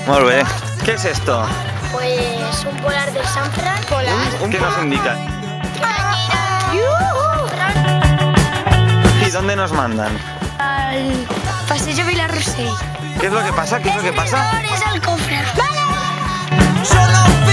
Molt bé. ¿Qué es esto? Pues un polar del Sanfran. ¿Qué nos indica? ¿Y dónde nos mandan? Al Passeig Vilarrosell. ¿Qué es lo que pasa? ¿Qué es lo que pasa? Es el cofre. Yo no